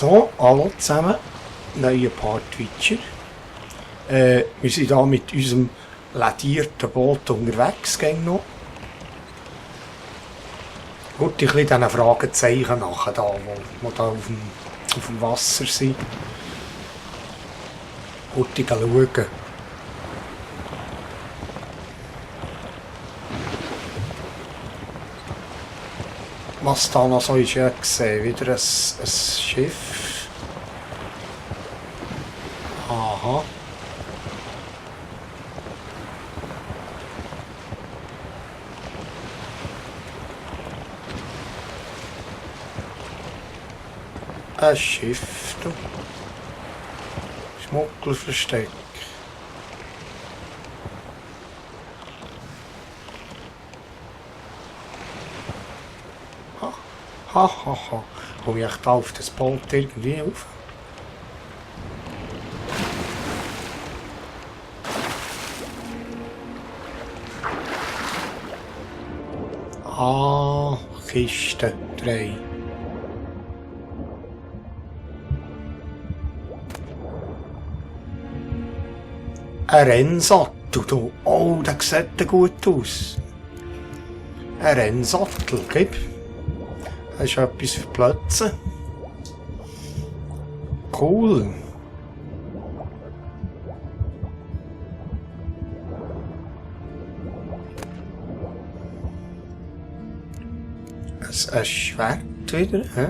So, hallo zusammen, neuer Part weiter. Wir sind hier mit unserem ladierten Boot unterwegs, gehen noch. Gut, ein bisschen diesen Fragezeichen nachher, da, wo da auf dem Wasser sind. Gut, schauen. Was da noch so ist, ja gesehen, wieder ein Schiff. Aha. Ein Schiff, du. Schmugglerversteck. Ha, ha, ha. Komme ich da auf das Boot irgendwie auf? Ah, Kiste 3. Ein Rennsattel, du. Oh, der sieht gut aus. Ein Rennsattel, gib. Das ist etwas für Plätze. Cool. Ein Schwert wieder, hä?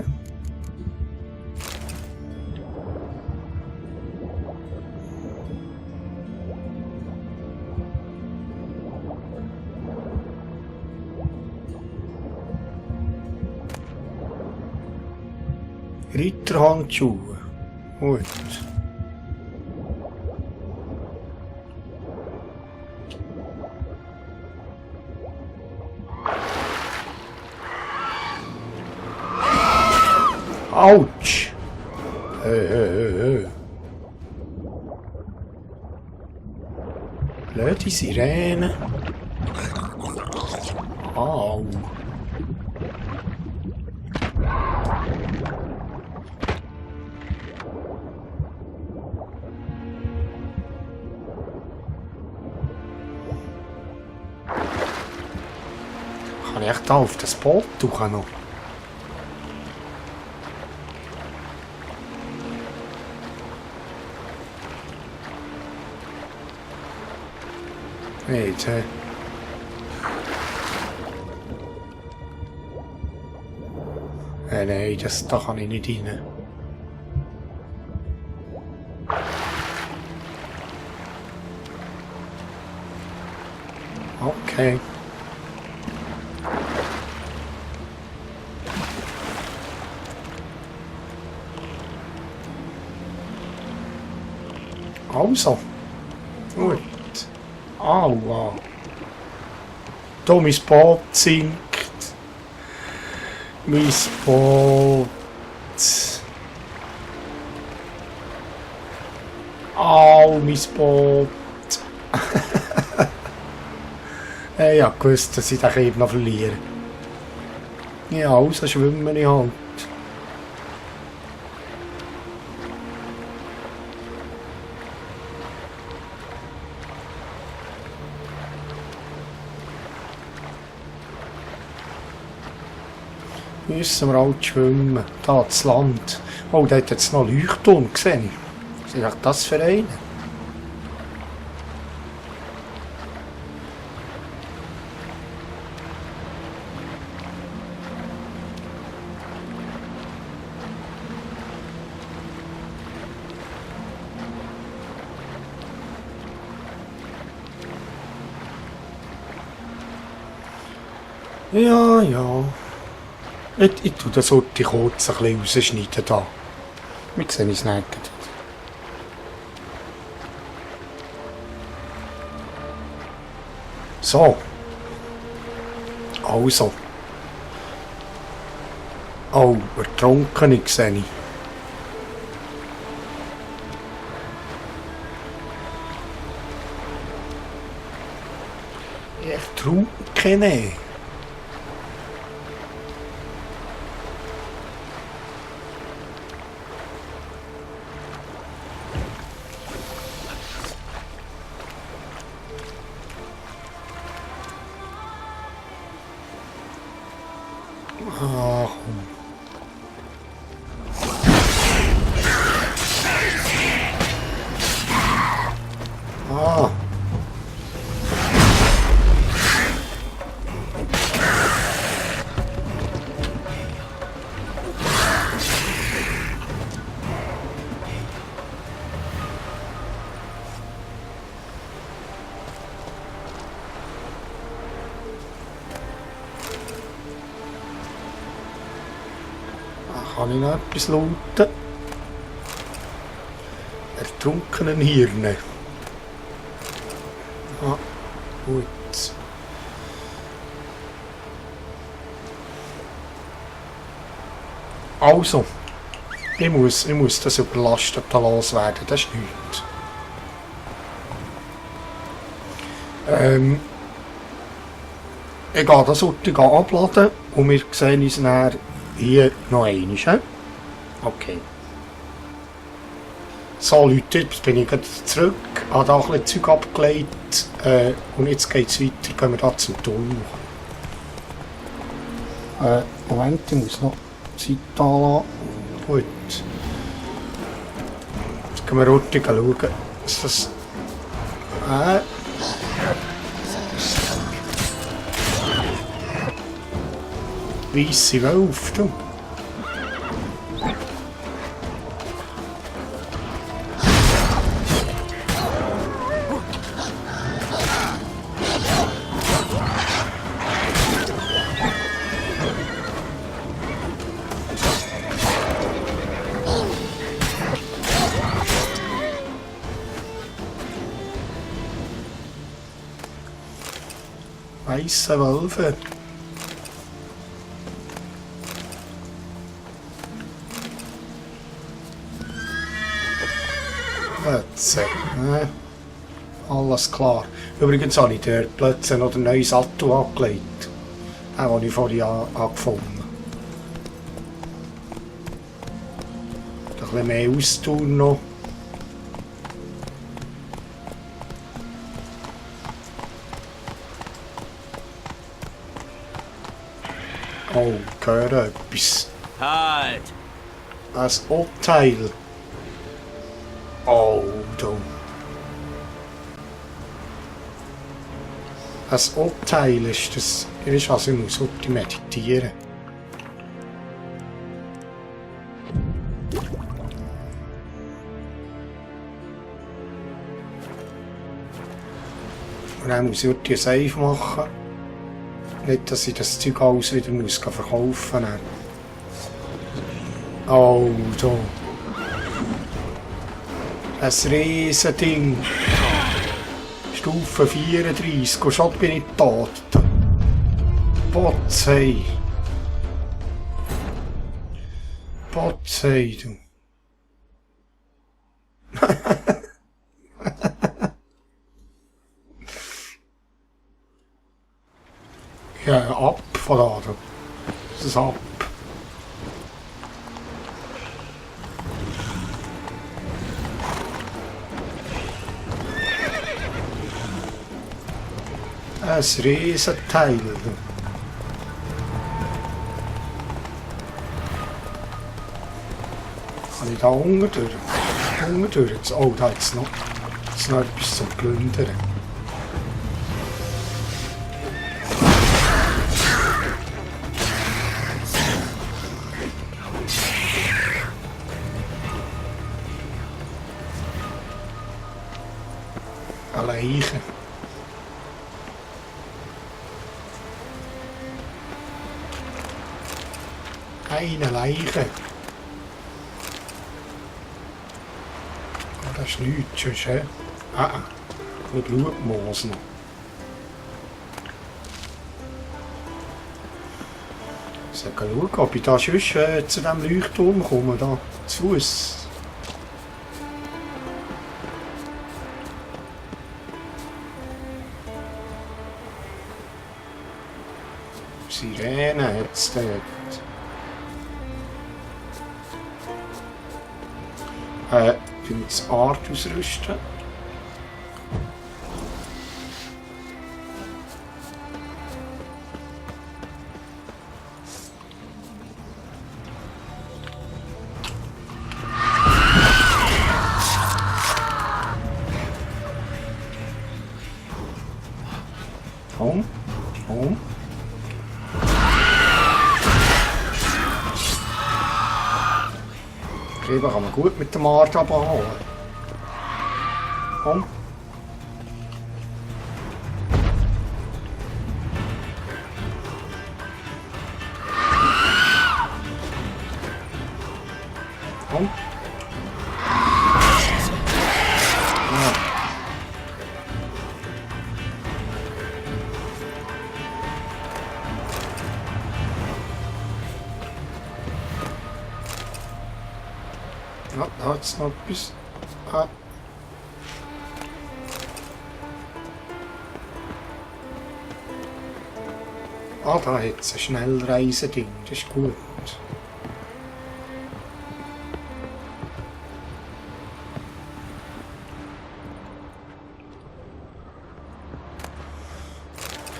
Ritterhandschuhe. Gut. Autsch! Blöde Sirene. Au. Kann ich echt da auf das Boot durch noch? Nicht, hä? Nein, da kann ich nicht rein. Okay. Also. Gut. Aua. Da mein Boot sinkt. Mein Boot. Au, mein Boot. Ich hab gewusst, dass ich den eben noch verliere. Ja, also schwimmen ich halt. Müssen wir halt schwimmen. Da, das Land. Oh, da hat jetzt noch Leuchtturm gesehen. Was ist das für einen? Ja, ja. Ich tue das heute kurz ein bisschen rausschneiden da. Wir sehen uns nicht. So. Also. Oh, Ertrunkene sehe ich. Ertrunkene. Kann ich noch etwas looten? Ertrunkenen Hirne. Ah, gut. Also, ich muss das Überlastete loswerden, das ist nichts. Ich gehe das Urtig abladen und wir sehen uns dann hier noch einmal. Okay. So Leute, jetzt bin ich gerade zurück, habe da ein bisschen Zeug abgelegt und jetzt geht es weiter, gehen wir da zum Tunnel. Moment, ich muss noch Zeit anlassen. Gut. Jetzt können wir Urtig schauen, dass das... Weisse Wölfe, du. Weisse Wölfe. Jetzt, alles klar. Übrigens habe ich dort plötzlich noch den neuen Sattel angelegt. Den ich vorhin gefunden habe. Ein bisschen mehr Ausdauer noch. Oh, ich höre etwas. Halt! Ein Urteil. Oh, du. Ein Urteil ist das. Ich weiß was, ich muss heute meditieren. Und dann muss ich heute ein Save machen. Nicht, dass ich das Zeug alles wieder muss verkaufen muss. Oh, du. Ein Riesending. Stufe 34. Und schon bin ich tot. Potzei. Potzei, du. Ja, ab von da. Das ist ab. Ein Riesenteil. Kann ich da unten durch? Unten durch? Oh, da ist noch etwas zum Plündern. Eine Leiche. Eine Leiche. Oh, das ist nichts, sonst, hä? Ein Blutmoos noch. Ich soll schauen, ob ich da sonst zu diesem Leuchtturm komme, da zu Fuß. Sirene hat es dort. Ich will das Art ausrüsten. Komm, komm. Gräber kann man gut mit dem Art abholen. Komm. jetzt noch etwas. Ah. Ah, da hat es ein Schnellreise-Ding, das ist gut.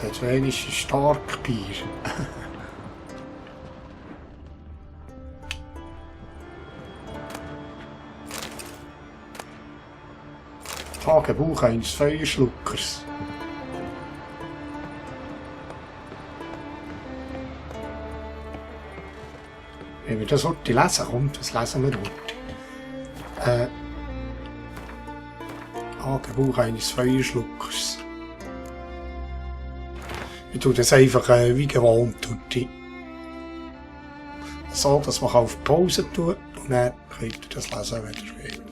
Jetzt wenigstens Starkbier. Tagebuch eines Feuerschluckers. Wenn wir das heute lesen, kommt, das lesen wir heute. Tagebuch eines Feuerschluckers. Ich tue das einfach wie gewohnt heute. So, dass man auf Pause tut und dann könnt ihr das lesen, wenn ihr wollt.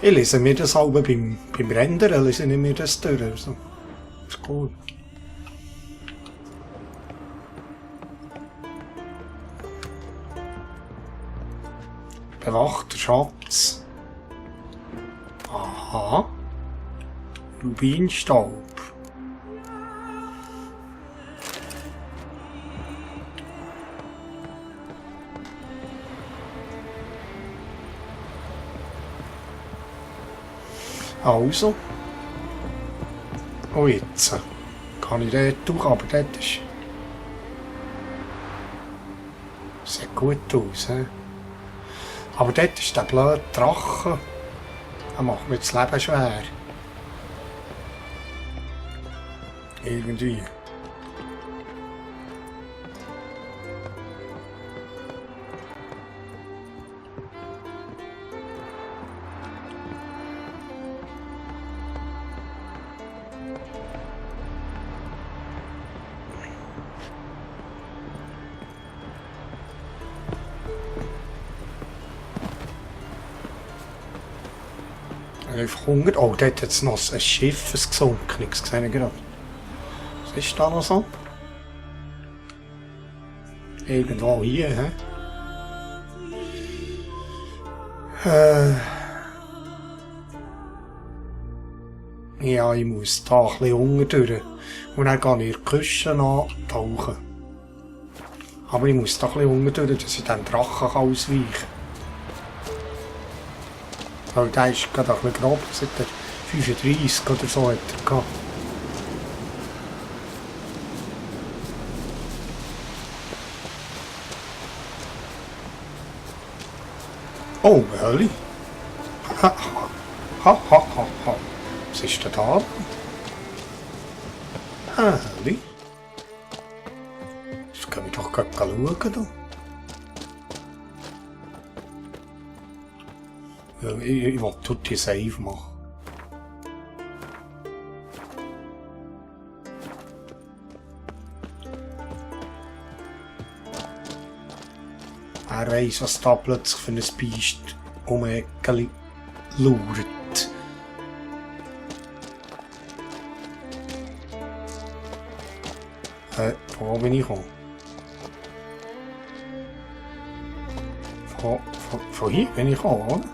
Ich lese mir das auch beim Rendern, lese ich mir das durch. Also, ist gut. Bewachter Schatz. Aha. Rubinstaub. Also. Oh, jetzt kann ich dort durch, aber dort ist... Sieht gut aus, he? Aber dort ist der blöde Drache. Er macht mir das Leben schwer. Irgendwie. Einfach Hunger. Oh, dort hat es noch ein Schiff, ein gesunkenes, sehe ich gerade. Was ist da noch so? Irgendwo hier, hä? Ja, ich muss da ein bisschen unten durch. Und dann gehe ich in die Küste tauchen. Aber ich muss da ein bisschen unten durch, dass ich den Drachen ausweichen kann. Weil der ist gerade ein bisschen grob, seit er 35 oder so hat er gehabt. Oh, Hölle. Ha, ha, ha, ha, ha. Was ist denn da? Hölle. Das können wir doch gerade schauen. Ich will tutti Save machen. Er weiss, was da plötzlich für ein Biest um ein Eckeli lauert. Wo bin ich gekommen? Von hier bin ich gekommen, oder?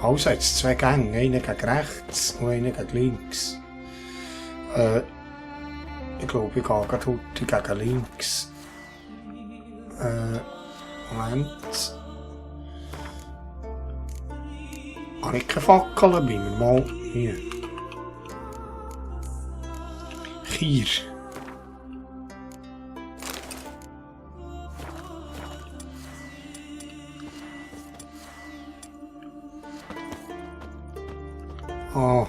Also jetzt zwei Gänge, einer gegen rechts und einer gegen links. Ich glaube, ich gehe gerade heute gegen links. Moment. Habe ich keine Fackel bei mir? Mal hier. Hier. Ah.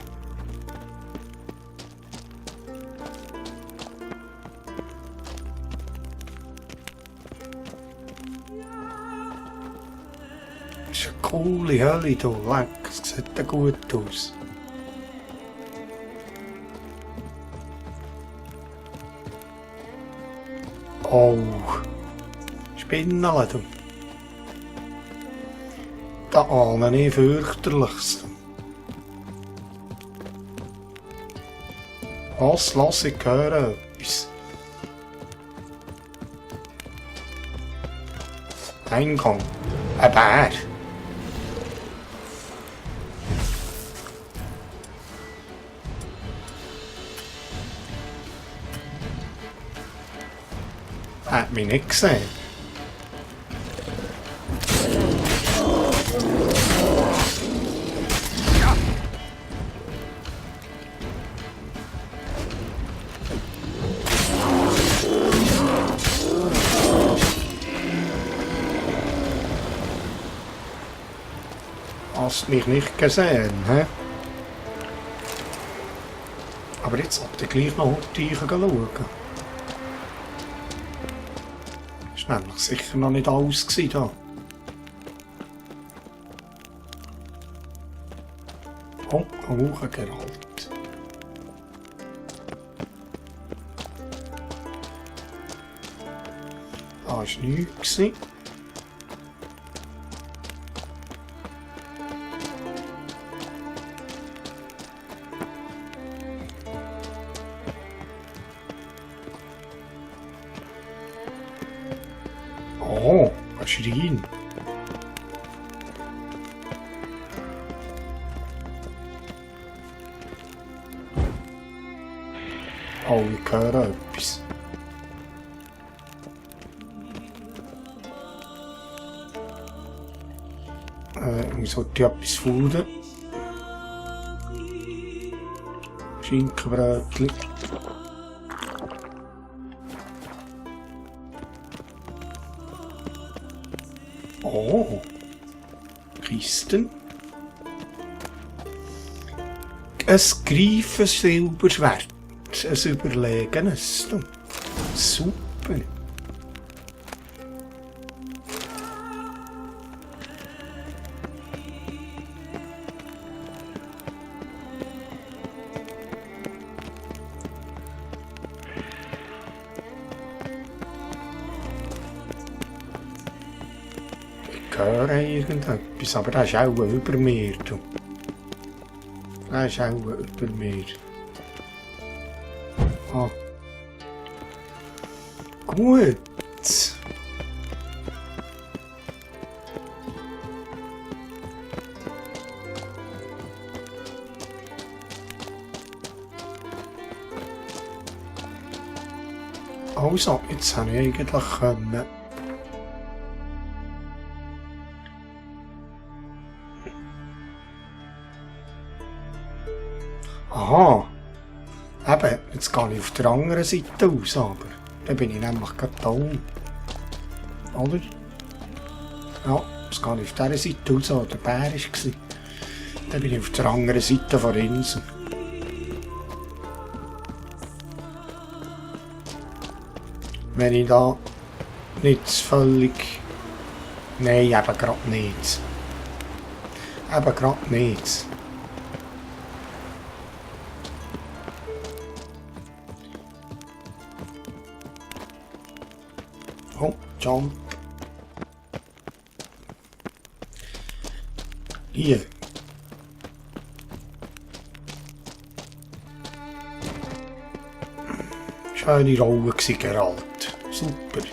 Das ist eine coole Hölle hier, leck, es sieht ja gut aus. Oh, Spinnen, du. Da ahne ich fürchterlichst. Lass, ich höre etwas. Eingang. Ein Bär. Er hat mich nicht gesehen. Hast mich nicht gesehen, hä? Aber jetzt sollte ich gleich noch schauen. Das war nämlich sicher noch nicht alles da. Oh, hoch Geralt. Da war nichts. Oh, ein Schrein. Oh, ich höre etwas. Ich sollte etwas finden. Schinkenbrötchen. Oh, Kisten. Ein Greifensilberschwert. Ein überlegenes. Super. Ich höre irgendetwas, aber das ist auch über mir. Das ist auch über mir. Ah. Gut. Also, jetzt habe ich eigentlich können. Aha. Eben, jetzt gehe ich auf der anderen Seite aus, aber dann bin ich nämlich gerade da. Oder? Ja, jetzt gehe ich auf dieser Seite aus, wo der Bär war. Dann bin ich auf der anderen Seite der Insel. Wenn ich da nicht völlig... Nein, eben gerade nicht. Eben gerade nicht. Oh, Jump. Hier. Schöne Rolle gewesen, Geralt. Super.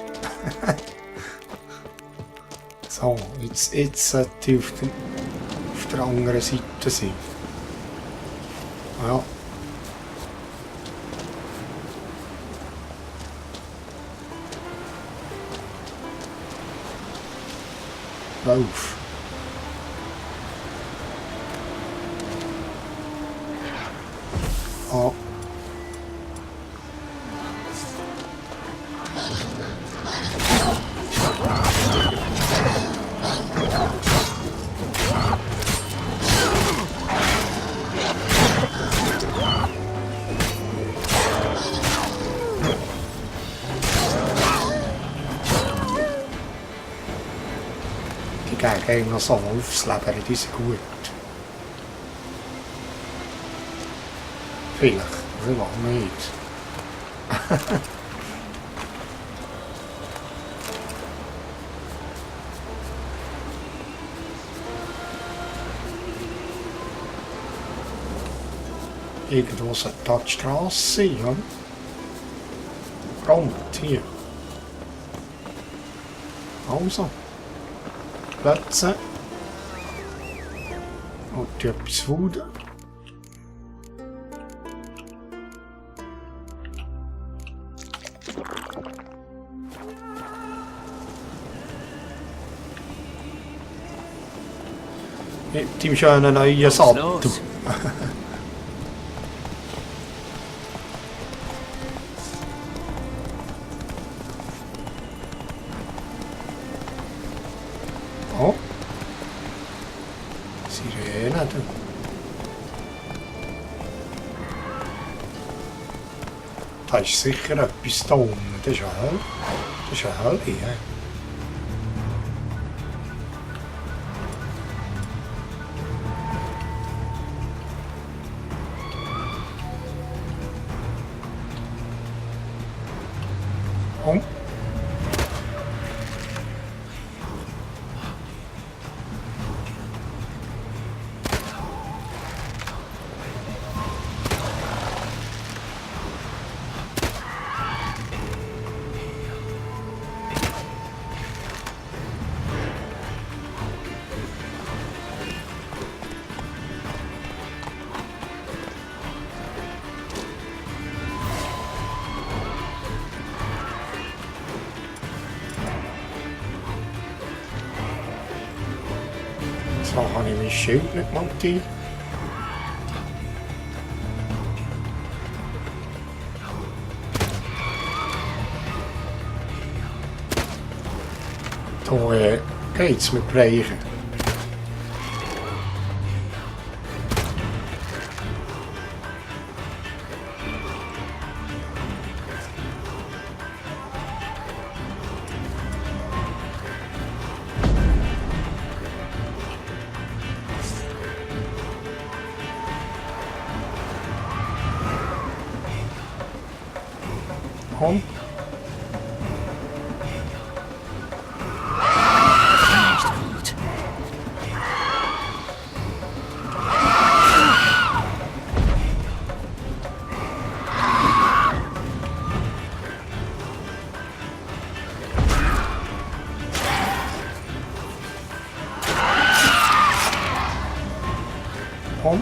So, jetzt sollte ich auf der anderen Seite sein. Ja. Lauf. Ah. Die geben eigentlich noch so Wolfsleber, die sind gut. Vielleicht auch nicht. Irgendwo sollte da die Strasse sein, oder? Rund, hier. Also. Plätze. Und etwas Food. Mit dem schönen neuen Sattel. Oh. Sirene. Da ist sicher etwas da unten. Das ist eine Hölle. Das ist eine Hölle, ja. Oh. So habe ich mein Schild nicht montiert. Da geht's mit Bereichen. Komm. Nicht gut. Komm.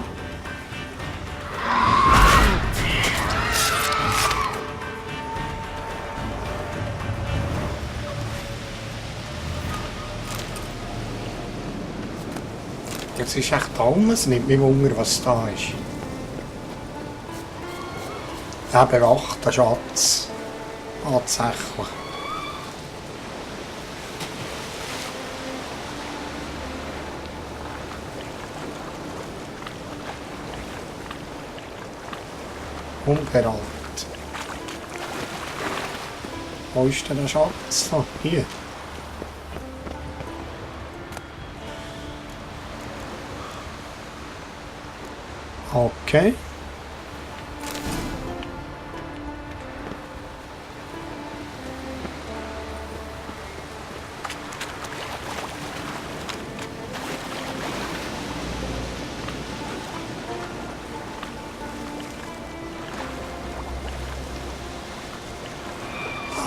Jetzt ist echt alles, nimmt mich Wunder, was da ist. Eben 8 Schatz. Tatsächlich. Unberalt. Wo ist denn der Schatz? Da, hier. Okay.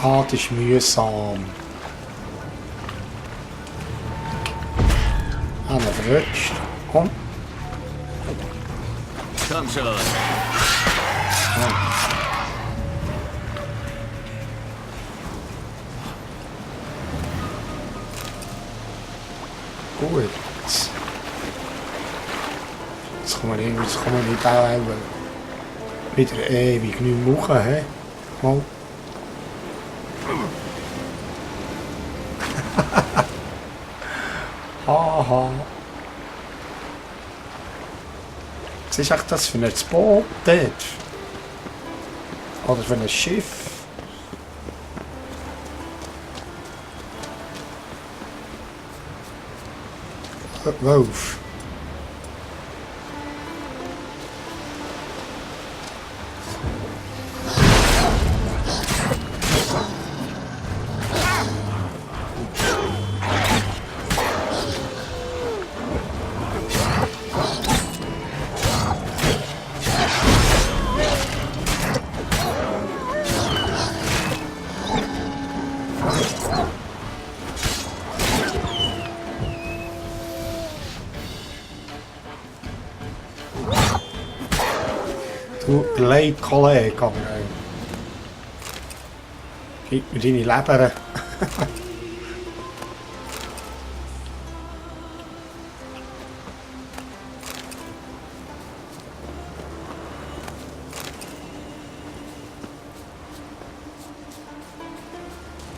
Ah, das ist mühsam. Ah, noch verrutscht. Komm. Komm schon. Gut. Jetzt kann man nicht auch wieder ewig nicht machen, hä? Mal. Haha. Was ist echt das für ein Boot dort? Oder für ein Schiff? Wolf. Tut mir leid, Kollege, aber gib mir deine Leber.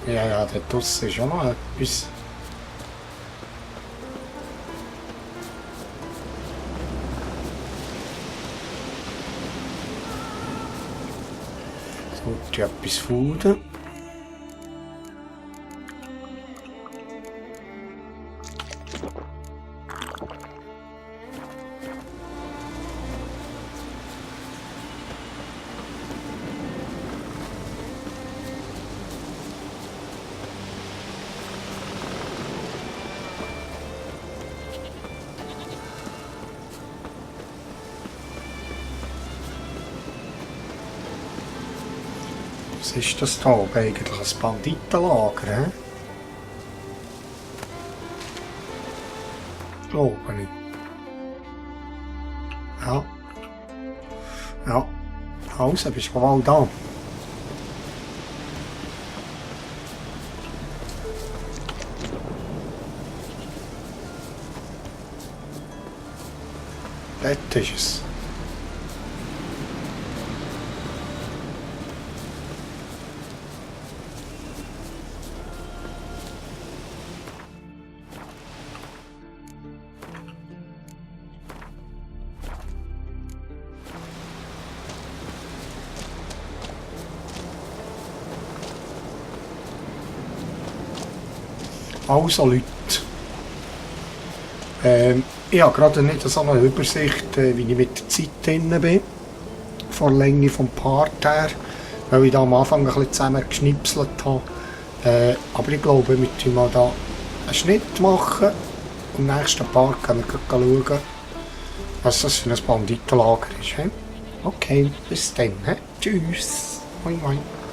Ja, da draussen ist auch noch etwas. So, etwas Food. Was ist das da oben eigentlich? Ein Banditenlager, hä? Glaube ich. Ja. Ja. Also, bist du wohl da? Dort ist es. Also Leute, ich habe gerade nicht so eine Übersicht, wie ich mit der Zeit drin bin, von der Länge vom Part her, weil ich da am Anfang ein bisschen zusammen geschnipselt habe. Aber ich glaube, wir müssen mal da einen Schnitt machen und im nächsten Part können wir schauen, was das für ein Banditenlager ist. He? Okay, bis dann. He? Tschüss. Moin moin.